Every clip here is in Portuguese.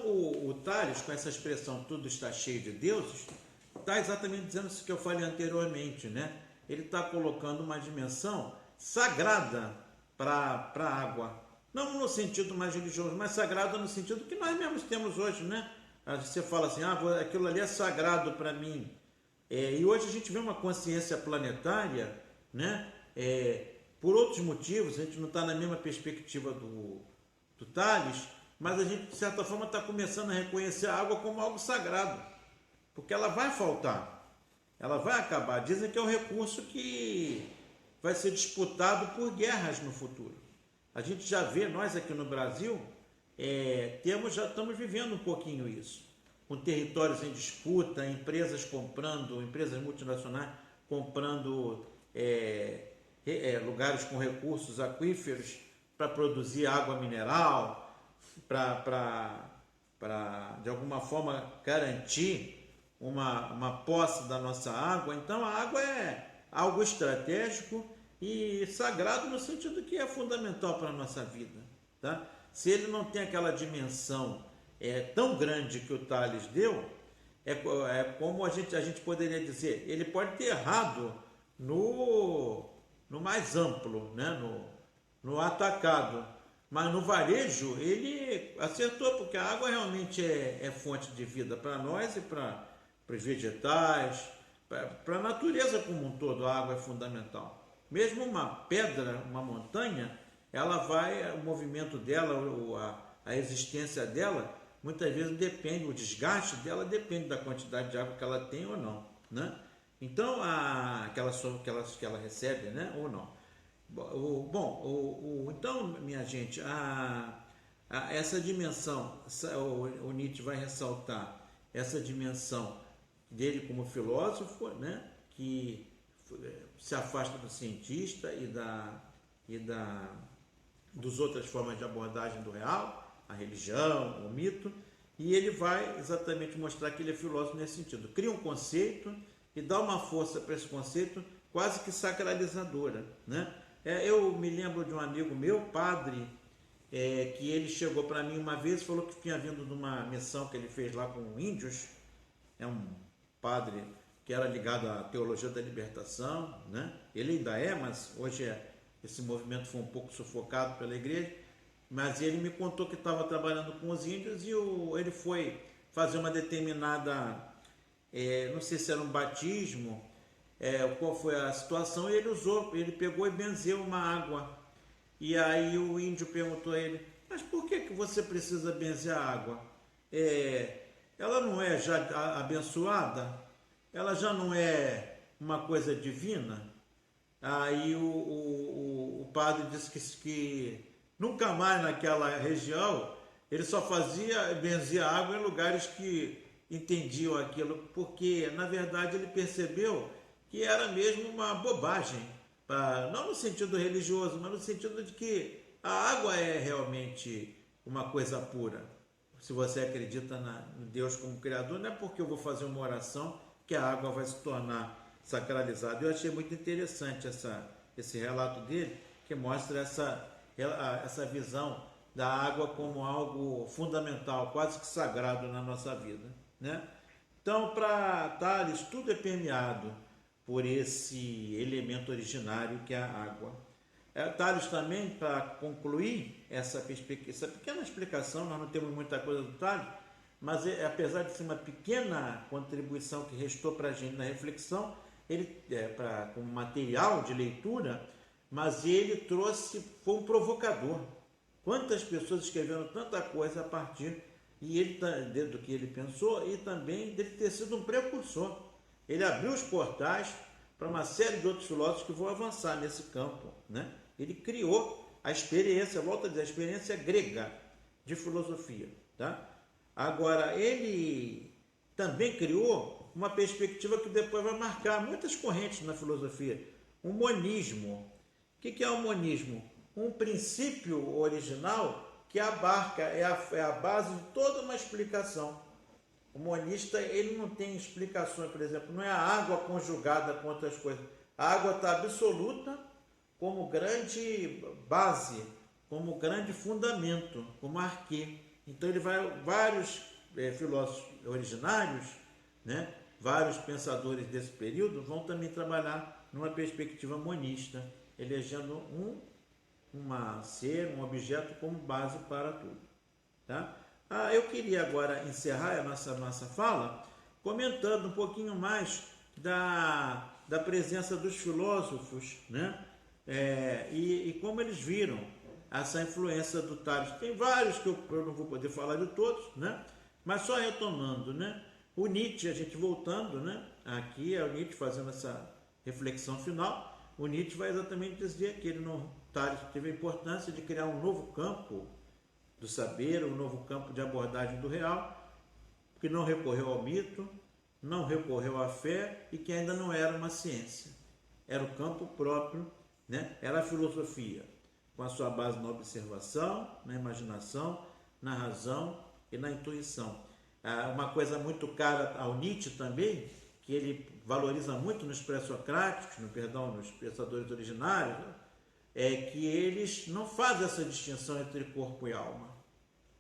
o Tales, com essa expressão tudo está cheio de deuses, está exatamente dizendo isso que eu falei anteriormente, né? Ele está colocando uma dimensão sagrada para a água. Não no sentido mais religioso, mas sagrada no sentido que nós mesmos temos hoje, né? Você fala assim, aquilo ali é sagrado para mim. E hoje a gente vê uma consciência planetária, né? Por outros motivos, a gente não está na mesma perspectiva do Tales, mas a gente, de certa forma, está começando a reconhecer a água como algo sagrado, porque ela vai faltar, ela vai acabar. Dizem que é um recurso que vai ser disputado por guerras no futuro. A gente já vê, nós aqui no Brasil, já estamos vivendo um pouquinho isso, com territórios em disputa, empresas multinacionais comprando lugares com recursos aquíferos para produzir água mineral, para de alguma forma garantir uma posse da nossa água. Então a água é algo estratégico e sagrado no sentido que é fundamental para a nossa vida, tá? Se ele não tem aquela dimensão tão grande que o Tales deu, como a gente poderia dizer, ele pode ter errado no mais amplo, né? no atacado, mas no varejo ele acertou, porque a água realmente é fonte de vida para nós e para os vegetais, para a natureza como um todo. A água é fundamental. Mesmo uma pedra, uma montanha, o movimento dela, a existência dela, muitas vezes depende, o desgaste dela depende da quantidade de água que ela tem ou não, né? Então, que ela recebe, né, ou não. Então, minha gente, essa dimensão, o Nietzsche vai ressaltar essa dimensão dele como filósofo, né, que se afasta do cientista e dos outras formas de abordagem do real, a religião, o mito, e ele vai exatamente mostrar que ele é filósofo nesse sentido. Cria um conceito e dá uma força para esse conceito quase que sacralizadora, né? Eu me lembro de um amigo meu, padre, que ele chegou para mim uma vez e falou que tinha vindo de uma missão que ele fez lá com índios. É um padre que era ligado à teologia da libertação, né? Ele ainda mas hoje esse movimento foi um pouco sufocado pela igreja, mas ele me contou que estava trabalhando com os índios e ele foi fazer uma determinada, não sei se era um batismo, qual foi a situação, e ele pegou e benzeu uma água. E aí o índio perguntou a ele, mas por que você precisa benzer a água? Ela não é já abençoada? Ela já não é uma coisa divina? Aí o padre disse que nunca mais naquela região ele só benzia água em lugares que entendiam aquilo, porque na verdade ele percebeu que era mesmo uma bobagem, não no sentido religioso, mas no sentido de que a água é realmente uma coisa pura. Se você acredita em Deus como Criador, não é porque eu vou fazer uma oração que a água vai se tornar sacralizada. Eu achei muito interessante esse relato dele, que mostra essa visão da água como algo fundamental, quase que sagrado na nossa vida, né? Então, para Tales, tudo é permeado por esse elemento originário que é a água. Tales também, para concluir essa pequena explicação, nós não temos muita coisa do Tales, mas apesar de ser uma pequena contribuição que restou para a gente na reflexão, ele como material de leitura, mas ele foi um provocador. Quantas pessoas escreveram tanta coisa a partir do que ele pensou, e também dele ter sido um precursor. Ele abriu os portais para uma série de outros filósofos que vão avançar nesse campo, né? Ele criou a experiência, volto a dizer, a experiência grega de filosofia, tá? Agora, ele também criou uma perspectiva que depois vai marcar muitas correntes na filosofia, o monismo. O que é o monismo? Um princípio original que abarca, é a base de toda uma explicação. O monista, ele não tem explicações, por exemplo, não é a água conjugada com outras coisas. A água está absoluta como grande base, como grande fundamento, como arquê. Então ele vai, vários filósofos originários, né, vários pensadores desse período vão também trabalhar numa perspectiva monista, elegendo um ser, um objeto como base para tudo. Tá? Eu queria agora encerrar a nossa fala comentando um pouquinho mais da presença dos filósofos, né? E como eles viram essa influência do Tales. Tem vários que eu não vou poder falar de todos, né? Mas só retomando, né? O Nietzsche, a gente voltando, né? Aqui é o Nietzsche fazendo essa reflexão final. O Nietzsche vai exatamente dizer que ele não teve a importância de criar um novo campo do saber, um novo campo de abordagem do real, que não recorreu ao mito, não recorreu à fé e que ainda não era uma ciência. Era o campo próprio, né? Era a filosofia, com a sua base na observação, na imaginação, na razão e na intuição. Uma coisa muito cara ao Nietzsche também, que ele valoriza muito nos pré-socráticos, nos pensadores originários, é que eles não fazem essa distinção entre corpo e alma.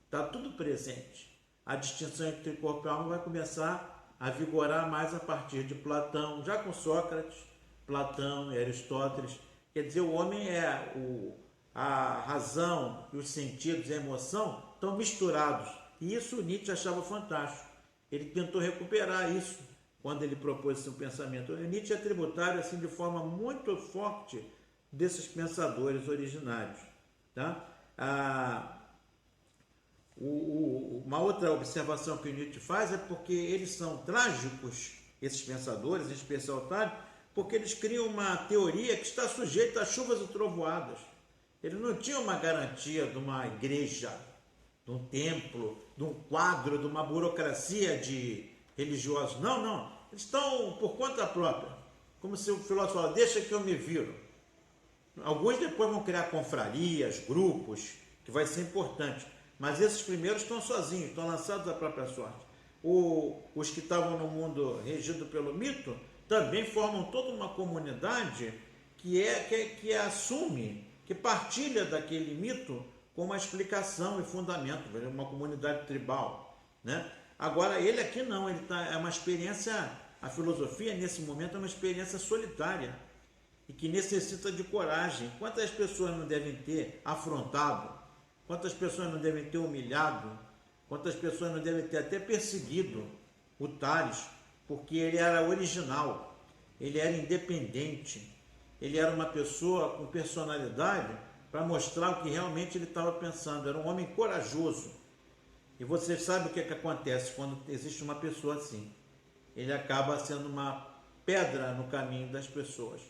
Está tudo presente. A distinção entre corpo e alma vai começar a vigorar mais a partir de Platão, já com Sócrates, Platão e Aristóteles. Quer dizer, o homem a razão e os sentidos e a emoção estão misturados. E isso o Nietzsche achava fantástico. Ele tentou recuperar isso quando ele propôs esse pensamento. O Nietzsche é tributário assim, de forma muito forte desses pensadores originários. Tá? Uma outra observação que o Nietzsche faz é porque eles são trágicos, esses pensadores, em especial Tales, porque eles criam uma teoria que está sujeita a chuvas e trovoadas. Ele não tinha uma garantia de uma igreja, de um templo, de um quadro, de uma burocracia de religiosos. Não. Eles estão por conta própria. Como se o filósofo fala, deixa que eu me viro. Alguns depois vão criar confrarias, grupos, que vai ser importante. Mas esses primeiros estão sozinhos, estão lançados à própria sorte. Os que estavam no mundo regido pelo mito também formam toda uma comunidade que assume, que partilha daquele mito com uma explicação e fundamento, uma comunidade tribal, né? Agora, ele aqui não, é uma experiência, a filosofia nesse momento é uma experiência solitária e que necessita de coragem. Quantas pessoas não devem ter afrontado? Quantas pessoas não devem ter humilhado? Quantas pessoas não devem ter até perseguido o Tales? Porque ele era original, ele era independente, ele era uma pessoa com personalidade para mostrar o que realmente ele estava pensando. Era um homem corajoso. E você sabe o que acontece quando existe uma pessoa assim? Ele acaba sendo uma pedra no caminho das pessoas.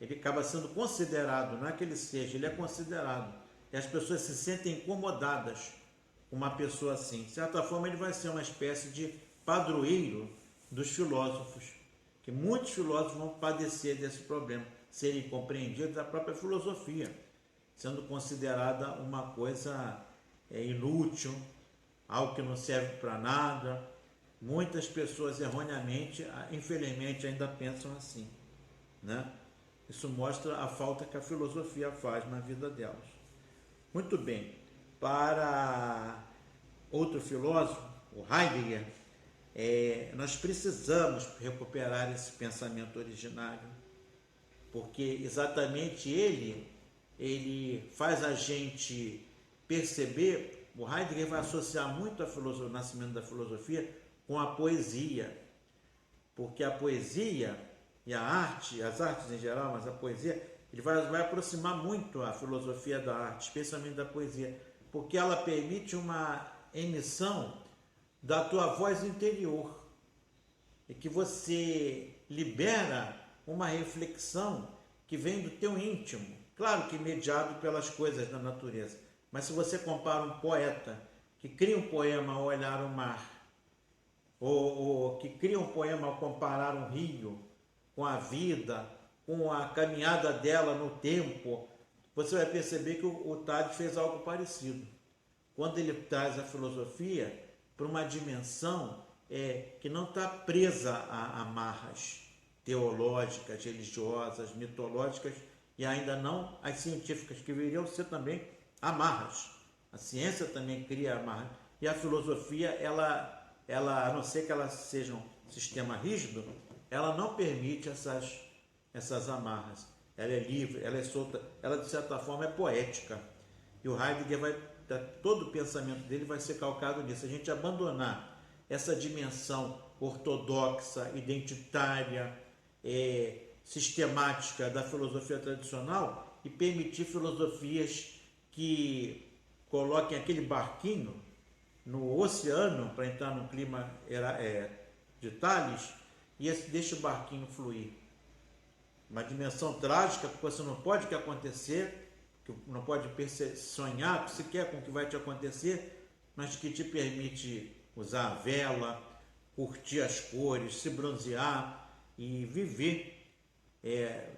Ele acaba sendo considerado, não é que ele seja, ele é considerado. E as pessoas se sentem incomodadas com uma pessoa assim. De certa forma, ele vai ser uma espécie de padroeiro dos filósofos, que muitos filósofos vão padecer desse problema, serem compreendidos da própria filosofia, sendo considerada uma coisa inútil, algo que não serve para nada. Muitas pessoas erroneamente, infelizmente, ainda pensam assim, né? Isso mostra a falta que a filosofia faz na vida delas. Muito bem, para outro filósofo, o Heidegger, nós precisamos recuperar esse pensamento originário, porque exatamente ele faz a gente perceber. O Heidegger vai associar muito o nascimento da filosofia com a poesia, porque a poesia e a arte, as artes em geral, mas a poesia, ele vai aproximar muito a filosofia da arte, especialmente da poesia, porque ela permite uma emissão da tua voz interior, e que você libera uma reflexão que vem do teu íntimo, claro que mediado pelas coisas da natureza. Mas se você compara um poeta que cria um poema ao olhar o mar, ou que cria um poema ao comparar um rio com a vida, com a caminhada dela no tempo, você vai perceber que o Tales fez algo parecido. Quando ele traz a filosofia para uma dimensão que não está presa a amarras teológicas, religiosas, mitológicas, e ainda não as científicas, que viriam ser também amarras. A ciência também cria amarras. E a filosofia, a não ser que ela seja um sistema rígido, ela não permite essas amarras. Ela é livre, ela é solta, ela de certa forma é poética. E o Heidegger todo o pensamento dele vai ser calcado nisso. A gente abandonar essa dimensão ortodoxa, identitária, sistemática da filosofia tradicional e permitir filosofias que coloquem aquele barquinho no oceano para entrar no clima de Tales e deixa o barquinho fluir. Uma dimensão trágica, porque você não pode que acontecer, que não pode sonhar sequer com o que vai te acontecer, mas que te permite usar a vela, curtir as cores, se bronzear e viver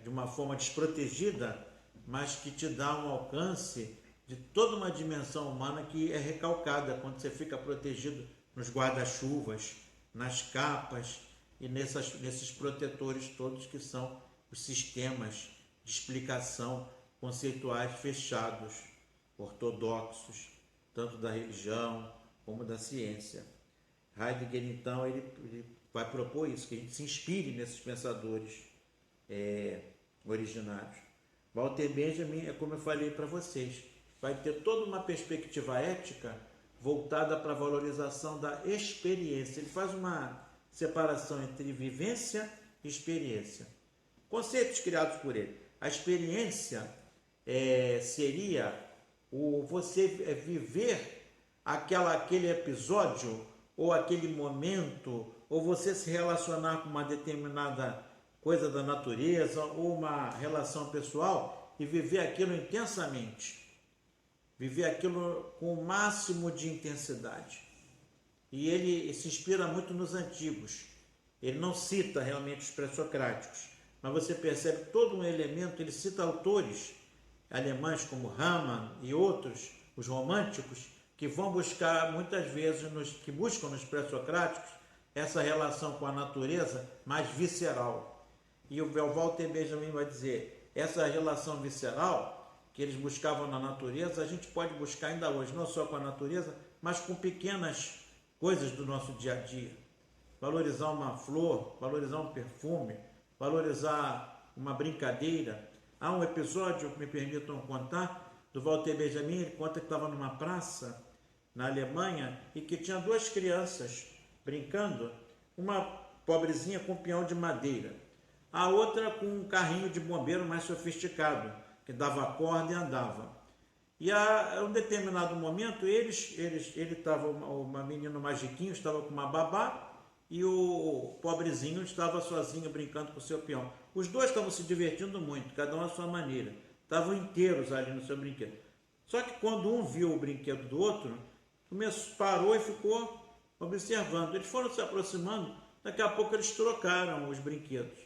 de uma forma desprotegida, mas que te dá um alcance de toda uma dimensão humana que é recalcada quando você fica protegido nos guarda-chuvas, nas capas e nesses protetores todos que são os sistemas de explicação conceituais fechados, ortodoxos, tanto da religião como da ciência. Heidegger, então, ele vai propor isso, que a gente se inspire nesses pensadores originários. Walter Benjamin, como eu falei para vocês, vai ter toda uma perspectiva ética voltada para a valorização da experiência. Ele faz uma separação entre vivência e experiência. Conceitos criados por ele. A experiência seria você viver aquele episódio ou aquele momento, ou você se relacionar com uma determinada coisa da natureza ou uma relação pessoal e viver aquilo intensamente. Viver aquilo com o máximo de intensidade. E ele se inspira muito nos antigos. Ele não cita realmente os pré-socráticos, mas você percebe todo um elemento, ele cita autores alemães como Hamann e outros, os românticos, que vão buscar muitas vezes, que buscam nos pré-socráticos, essa relação com a natureza mais visceral. E o Walter Benjamin vai dizer, essa relação visceral que eles buscavam na natureza, a gente pode buscar ainda hoje, não só com a natureza, mas com pequenas coisas do nosso dia a dia. Valorizar uma flor, valorizar um perfume, valorizar uma brincadeira. Há um episódio, que me permitam contar, do Walter Benjamin. Ele conta que estava numa praça na Alemanha e que tinha duas crianças brincando, uma pobrezinha com um peão de madeira, a outra com um carrinho de bombeiro mais sofisticado, que dava corda e andava. E a um determinado momento, ele estava, o menino magiquinho estava com uma babá e o pobrezinho estava sozinho brincando com o seu peão. Os dois estavam se divertindo muito, cada um à sua maneira. Estavam inteiros ali no seu brinquedo. Só que quando um viu o brinquedo do outro, parou e ficou observando. Eles foram se aproximando, daqui a pouco eles trocaram os brinquedos.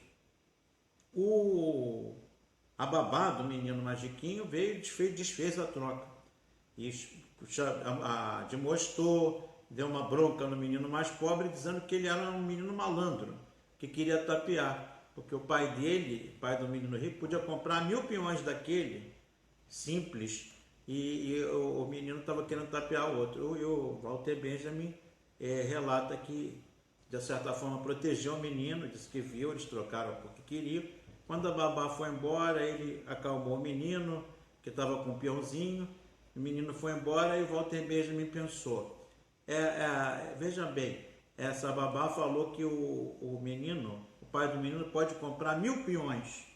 A babá do menino magiquinho veio e desfez a troca. E demonstrou, deu uma bronca no menino mais pobre, dizendo que ele era um menino malandro, que queria tapear. Porque o pai dele, pai do menino rico, podia comprar 1000 peões daquele, simples, e o menino estava querendo tapear o outro. E o Walter Benjamin relata que, de certa forma, protegeu o menino, disse que viu, eles trocaram porque queriam. Quando a babá foi embora, ele acalmou o menino, que estava com um peãozinho, o menino foi embora e o Walter Benjamin pensou. Veja bem, essa babá falou que o menino, o pai do menino, pode comprar 1000 peões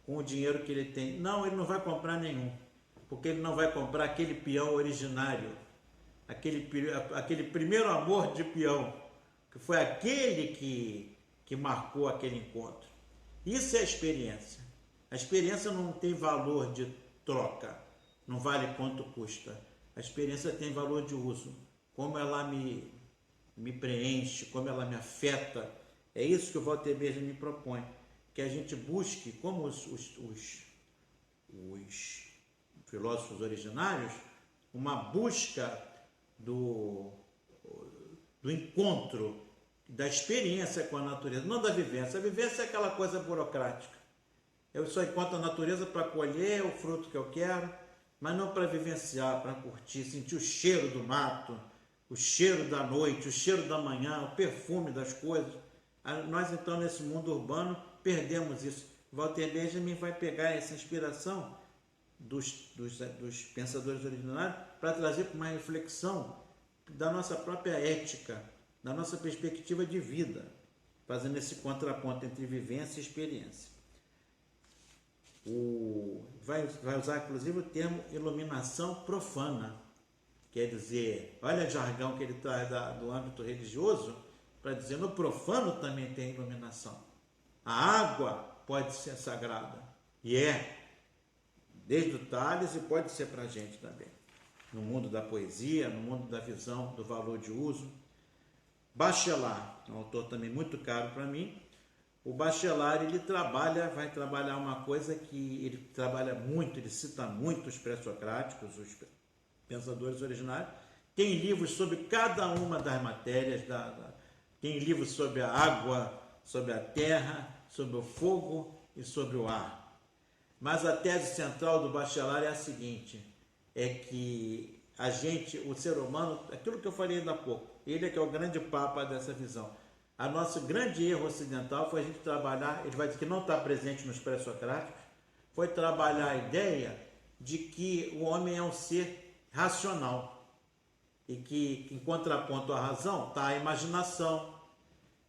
com o dinheiro que ele tem. Não, ele não vai comprar nenhum, porque ele não vai comprar aquele peão originário, aquele primeiro amor de peão, que foi aquele que marcou aquele encontro. Isso é a experiência. A experiência não tem valor de troca, não vale quanto custa. A experiência tem valor de uso, como ela me preenche, como ela me afeta. É isso que o Walter Benjamin me propõe, que a gente busque, como os filósofos originários, uma busca do encontro, da experiência com a natureza, não da vivência. A vivência é aquela coisa burocrática. Eu só encontro a natureza para colher o fruto que eu quero, mas não para vivenciar, para curtir, sentir o cheiro do mato, o cheiro da noite, o cheiro da manhã, o perfume das coisas. Nós, então, nesse mundo urbano, perdemos isso. Walter Benjamin vai pegar essa inspiração dos pensadores originários para trazer para uma reflexão da nossa própria ética, da nossa perspectiva de vida, fazendo esse contraponto entre vivência e experiência. Vai usar, inclusive, o termo iluminação profana. Quer dizer, olha o jargão que ele traz do âmbito religioso, para dizer, no profano também tem iluminação. A água pode ser sagrada, e desde o Tales, e pode ser para a gente também, no mundo da poesia, no mundo da visão, do valor de uso. Bachelard, um autor também muito caro para mim. O Bachelard, ele vai trabalhar uma coisa que ele trabalha muito, ele cita muito os pré-socráticos, os pensadores originários. Tem livros sobre cada uma das matérias, tem livros sobre a água, sobre a terra, sobre o fogo e sobre o ar. Mas a tese central do Bachelard é a seguinte, é que o ser humano, aquilo que eu falei ainda há pouco, ele é que é o grande papa dessa visão. A nosso grande erro ocidental foi a gente trabalhar, ele vai dizer que não está presente nos pré-socráticos, foi trabalhar a ideia de que o homem é um ser racional e que, em contraponto à razão, está a imaginação.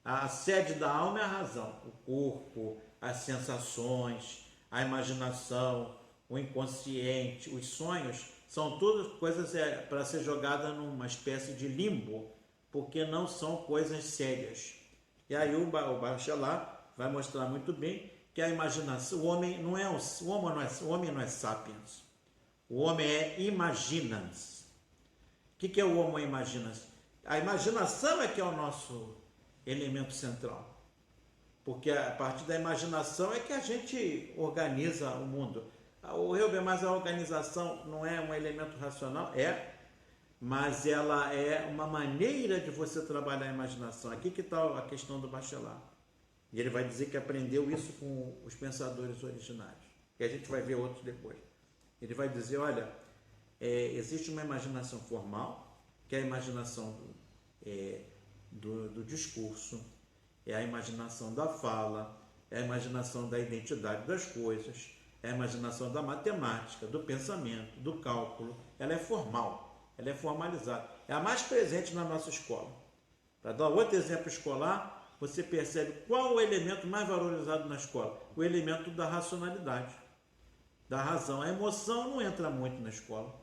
A sede da alma é a razão, o corpo, as sensações, a imaginação, o inconsciente, os sonhos, são todas coisas para ser jogada numa espécie de limbo, porque não são coisas sérias. E aí o Bachelard vai mostrar muito bem que a imaginação, o homem não é sapiens, o homem é imaginans. O que é o homo imaginans? A imaginação é que é o nosso elemento central, porque a partir da imaginação é que a gente organiza o mundo. Mas a organização não é um elemento racional? Mas ela é uma maneira de você trabalhar a imaginação. Aqui que está a questão do Bachelard. E ele vai dizer que aprendeu isso com os pensadores originários. E a gente vai ver outros depois. Ele vai dizer, olha, existe uma imaginação formal, que é a imaginação do discurso, é a imaginação da fala, é a imaginação da identidade das coisas, é a imaginação da matemática, do pensamento, do cálculo. Ela é formal, ela é formalizada. É a mais presente na nossa escola. Para dar outro exemplo escolar, você percebe qual o elemento mais valorizado na escola? O elemento da racionalidade, da razão. A emoção não entra muito na escola.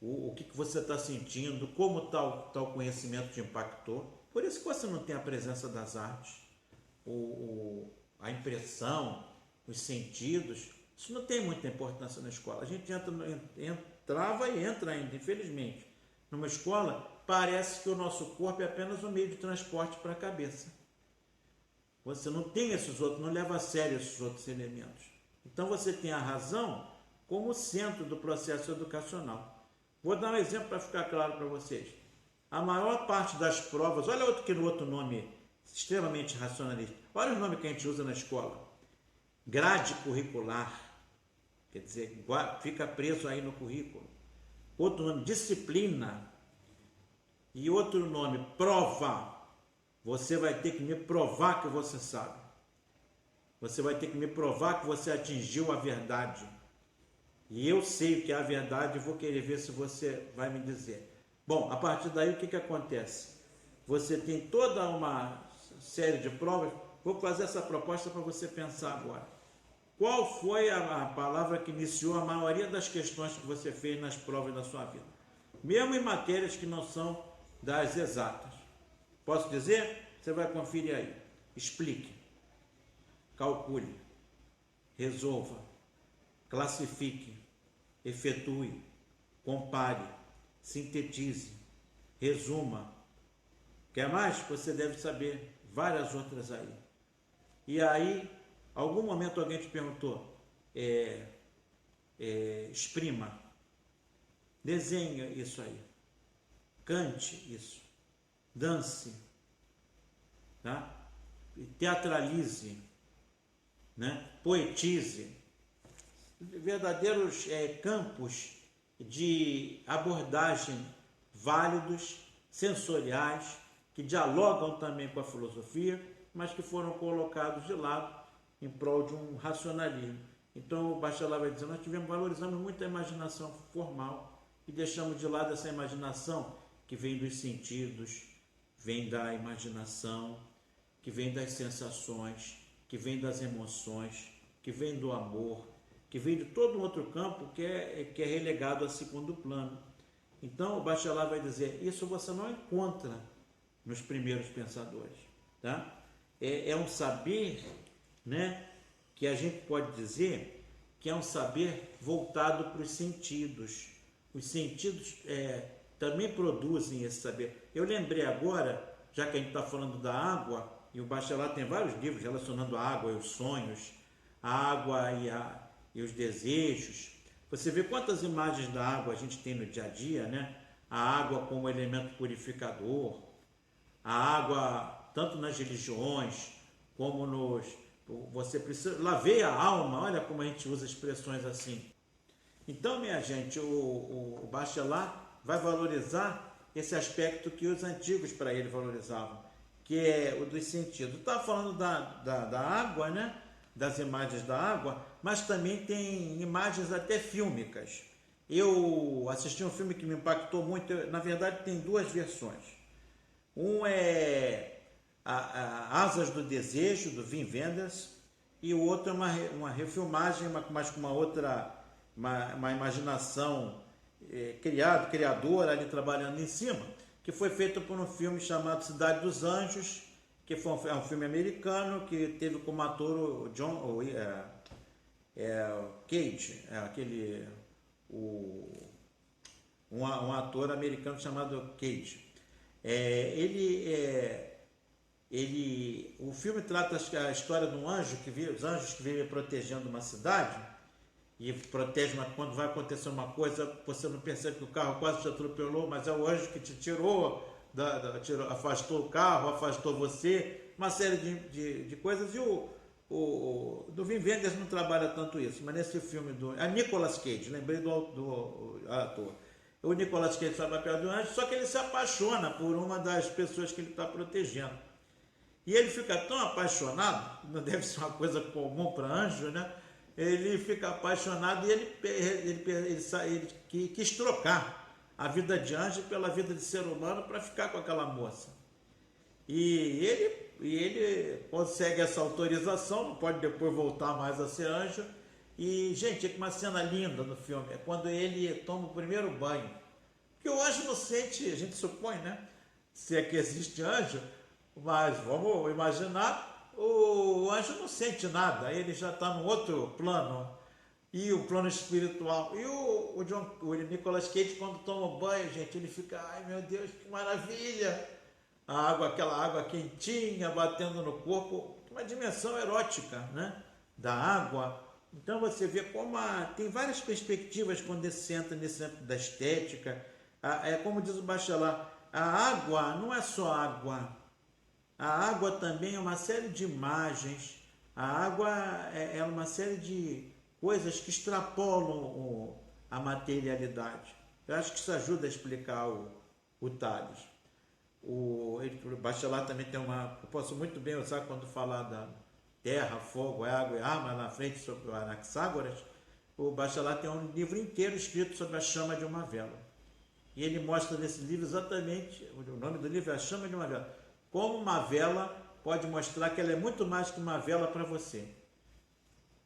O que você está sentindo, como tal conhecimento te impactou. Por isso que você não tem a presença das artes, a impressão, os sentidos. Isso não tem muita importância na escola. A gente entrava e entra ainda, infelizmente. Numa escola, parece que o nosso corpo é apenas um meio de transporte para a cabeça. Você não tem esses outros, não leva a sério esses outros elementos. Então você tem a razão como centro do processo educacional. Vou dar um exemplo para ficar claro para vocês. A maior parte das provas, olha outro nome extremamente racionalista. Olha o nome que a gente usa na escola. Grade curricular. Quer dizer, fica preso aí no currículo. Outro nome, disciplina. E outro nome, prova. Você vai ter que me provar que você sabe. Você vai ter que me provar que você atingiu a verdade. E eu sei o que é a verdade e vou querer ver se você vai me dizer. Bom, a partir daí o que acontece? Você tem toda uma série de provas. Vou fazer essa proposta para você pensar agora. Qual foi a palavra que iniciou a maioria das questões que você fez nas provas da sua vida? Mesmo em matérias que não são das exatas. Posso dizer? Você vai conferir aí. Explique. Calcule. Resolva. Classifique. Efetue. Compare. Sintetize. Resuma. Quer mais? Você deve saber várias outras aí. E aí, algum momento alguém te perguntou, exprima, desenha isso aí, cante isso, dance, tá? Teatralize, né? Poetize. verdadeiros campos de abordagem válidos, sensoriais, que dialogam também com a filosofia, mas que foram colocados de lado em prol de um racionalismo. Então o Bachelard vai dizer, nós valorizamos muito a imaginação formal e deixamos de lado essa imaginação que vem dos sentidos, vem da imaginação, que vem das sensações, que vem das emoções, que vem do amor, que vem de todo um outro campo que é relegado a segundo plano. Então o Bachelard vai dizer, isso você não encontra nos primeiros pensadores. Tá? É um saber, né, que a gente pode dizer que é um saber voltado para os sentidos. Os sentidos também produzem esse saber. Eu lembrei agora, já que a gente está falando da água, e o Bachelard tem vários livros relacionando a água e os sonhos, a água e os desejos. Você vê quantas imagens da água a gente tem no dia a dia, né? A água como elemento purificador, a água tanto nas religiões como nos... Você precisa... Lavei a alma, olha como a gente usa expressões assim. Então, minha gente, o Bachelard vai valorizar esse aspecto que os antigos para ele valorizavam, que é o dos sentidos. Estava falando da água, né? Das imagens da água, mas também tem imagens até fílmicas. Eu assisti um filme que me impactou muito, na verdade tem duas versões. Um é Asas do Desejo, do Wim Wenders, e o outro é uma refilmagem, mas com uma imaginação criadora ali trabalhando em cima, que foi feita por um filme chamado Cidade dos Anjos, que é um filme americano que teve como ator o John Cage, um ator americano chamado Cage. O filme trata a história de um anjo os anjos que vivem protegendo uma cidade e protege, mas quando vai acontecer uma coisa, você não percebe que o carro quase te atropelou, mas é o anjo que te tirou, afastou o carro, afastou você, uma série de coisas. E do Wim Wenders não trabalha tanto isso, mas nesse filme Nicolas Cage, lembrei do ator. O Nicolas Cage faz o papel do anjo, só que ele se apaixona por uma das pessoas que ele está protegendo. E ele fica tão apaixonado, não deve ser uma coisa comum para anjo, né? Ele fica apaixonado e ele quis trocar a vida de anjo pela vida de ser humano para ficar com aquela moça. E ele consegue essa autorização, não pode depois voltar mais a ser anjo. E, gente, é uma cena linda no filme, é quando ele toma o primeiro banho. Porque o anjo não sente, a gente supõe, né? Se é que existe anjo, mas vamos imaginar, o anjo não sente nada, ele já está no outro plano, e o plano espiritual. E o Nicolas Cage, quando toma banho, gente, ele fica, ai meu Deus, que maravilha! Aquela água quentinha batendo no corpo, uma dimensão erótica, né? Da água. Então você vê como tem várias perspectivas quando se entra nesse âmbito da estética. Como diz o Bachelard, a água não é só água. A água também é uma série de imagens. A água é uma série de coisas que extrapolam a materialidade. Eu acho que isso ajuda a explicar o Tales. O Bachelard também tem eu posso muito bem usar quando falar da terra, fogo, água e ar, mas na frente sobre o Anaxágoras, o Bachelard tem um livro inteiro escrito sobre a chama de uma vela. E ele mostra nesse livro exatamente, o nome do livro é A Chama de uma Vela, como uma vela pode mostrar que ela é muito mais que uma vela para você.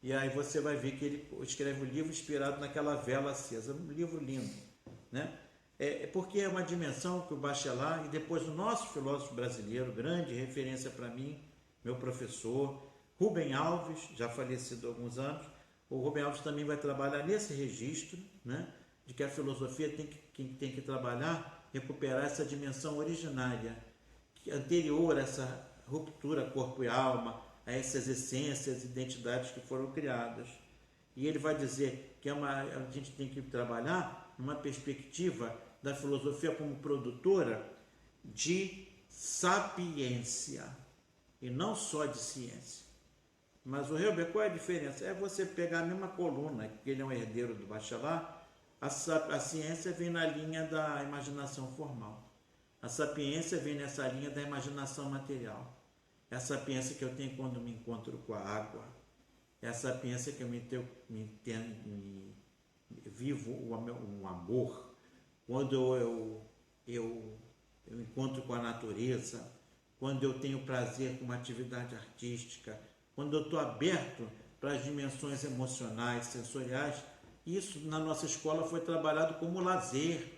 E aí você vai ver que ele escreve um livro inspirado naquela vela acesa, um livro lindo, né? Porque é uma dimensão que o Bachelard, e depois o nosso filósofo brasileiro, grande referência para mim, meu professor, Rubem Alves, já falecido há alguns anos, o Rubem Alves também vai trabalhar nesse registro, né, de que a filosofia tem que trabalhar, recuperar essa dimensão originária, anterior a essa ruptura corpo e alma, a essas essências, identidades que foram criadas. E ele vai dizer que a gente tem que trabalhar numa perspectiva da filosofia como produtora de sapiência, e não só de ciência. Mas o Helber, qual é a diferença? É você pegar a mesma coluna, que ele é um herdeiro do Bachelard, a ciência vem na linha da imaginação formal. A sapiência vem nessa linha da imaginação material. É a sapiência que eu tenho quando me encontro com a água. É a sapiência que eu vivo um amor. Quando eu encontro com a natureza, quando eu tenho prazer com uma atividade artística, quando eu estou aberto para as dimensões emocionais, sensoriais. Isso na nossa escola foi trabalhado como lazer,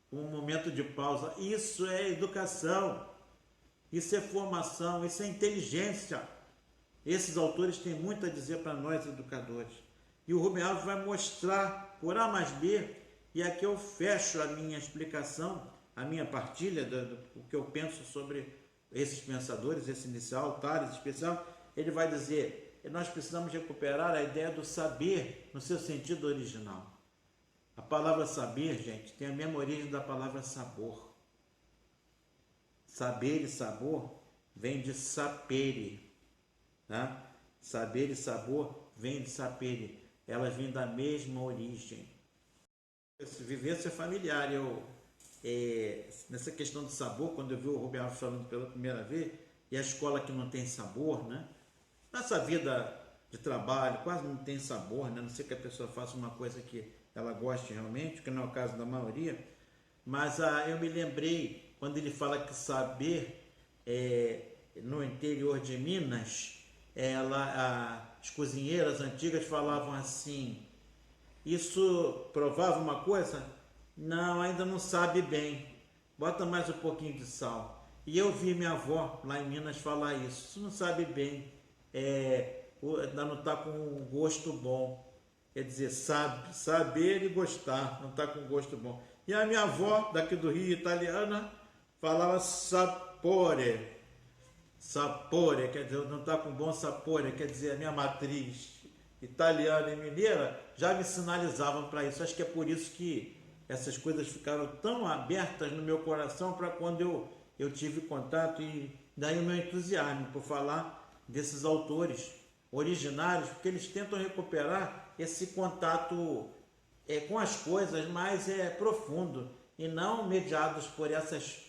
como um momento de pausa. Isso é educação, isso é formação, isso é inteligência. Esses autores têm muito a dizer para nós educadores. E o Rubem Alves vai mostrar por A mais B, e aqui eu fecho a minha explicação, a minha partilha do que eu penso sobre esses pensadores, esse inicial, Tales especial. Ele vai dizer: nós precisamos recuperar a ideia do saber no seu sentido original. A palavra saber, gente, tem a mesma origem da palavra sabor. Saber e sabor vem de sapere, tá? Saber e sabor vem de sapere. Elas vêm da mesma origem. Vivência familiar. Nessa questão do sabor, quando eu vi o Rubem Alves falando pela primeira vez, e a escola que não tem sabor, né? Nossa vida de trabalho quase não tem sabor, né? A não ser que a pessoa faça uma coisa que ela goste realmente, que não é o caso da maioria. Mas eu me lembrei, quando ele fala que saber no interior de Minas, as cozinheiras antigas falavam assim: isso provava uma coisa? Não, ainda não sabe bem. Bota mais um pouquinho de sal. E eu vi minha avó lá em Minas falar isso. Isso não sabe bem. Ainda não está com um gosto bom. Quer dizer, saber e gostar. Não está com gosto bom. E a minha avó, daqui do Rio, italiana, falava sapore. Sapore, quer dizer, não está com bom sapore. Quer dizer, a minha matriz italiana e mineira já me sinalizavam para isso. Acho que é por isso que essas coisas ficaram tão abertas no meu coração para quando eu tive contato, e daí o meu entusiasmo por falar desses autores originários, porque eles tentam recuperar esse contato com as coisas mais profundo, e não mediados por essas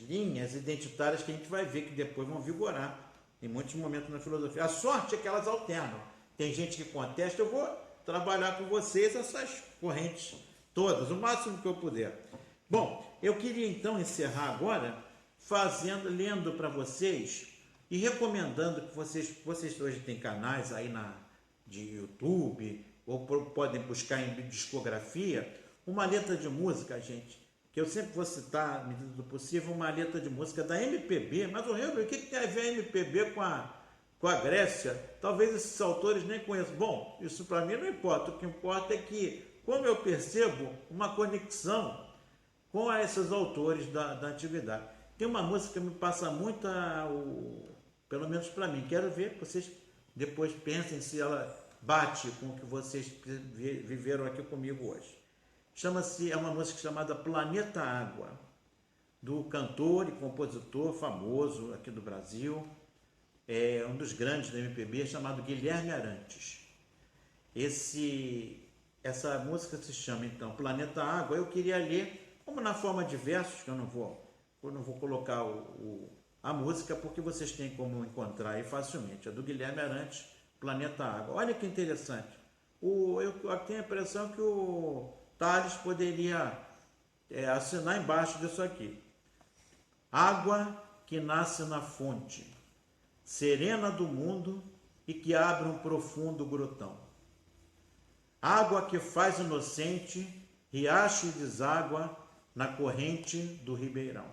linhas identitárias que a gente vai ver que depois vão vigorar em muitos momentos na filosofia. A sorte é que elas alternam. Tem gente que contesta. Eu vou trabalhar com vocês essas correntes todas, o máximo que eu puder. Bom, eu queria então encerrar agora lendo para vocês e recomendando que vocês hoje têm canais aí de YouTube, ou podem buscar em discografia, uma letra de música, gente, que eu sempre vou citar, à medida do possível, uma letra de música da MPB. Mas o que tem a ver a MPB com a Grécia? Talvez esses autores nem conheçam. Bom, isso para mim não importa. O que importa é que, como eu percebo uma conexão com esses autores da antiguidade. Tem uma música que me passa muito, pelo menos para mim. Quero ver que vocês depois pensem se ela bate com o que vocês viveram aqui comigo hoje. É uma música chamada Planeta Água, do cantor e compositor famoso aqui do Brasil, um dos grandes da MPB, chamado Guilherme Arantes. Essa música se chama, então, Planeta Água. Eu queria ler, como na forma de versos, que eu não vou colocar a música, porque vocês têm como encontrar aí facilmente. É do Guilherme Arantes, Planeta Água. Olha que interessante. Eu tenho a impressão que o Tales poderia assinar embaixo disso aqui. Água que nasce na fonte, serena do mundo e que abre um profundo grotão. Água que faz inocente, riacho e deságua na corrente do ribeirão.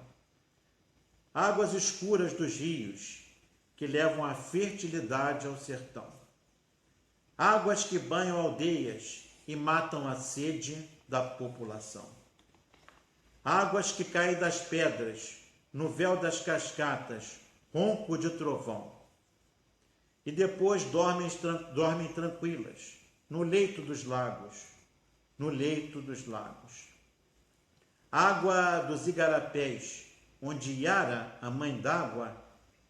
Águas escuras dos rios que levam a fertilidade ao sertão. Águas que banham aldeias e matam a sede da população. Águas que caem das pedras, no véu das cascatas, ronco de trovão. E depois dormem tranquilas, no leito dos lagos, no leito dos lagos. Água dos igarapés, onde Yara, a mãe d'água,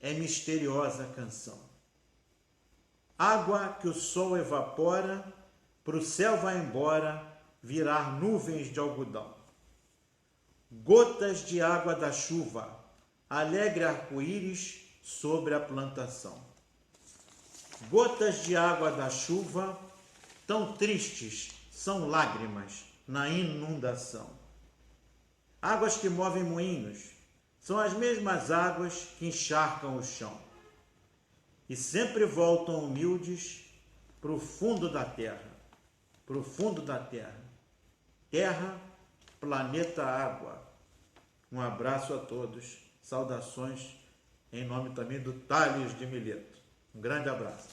é misteriosa canção. água que o sol evapora, pro céu vai embora, virar nuvens de algodão. Gotas de água da chuva, alegre arco-íris sobre a plantação. Gotas de água da chuva, tão tristes, são lágrimas na inundação. Águas que movem moinhos, são as mesmas águas que encharcam o chão. E sempre voltam humildes para o fundo da terra, para o fundo da terra. Terra, planeta, água. Um abraço a todos, saudações em nome também do Tales de Mileto. Um grande abraço.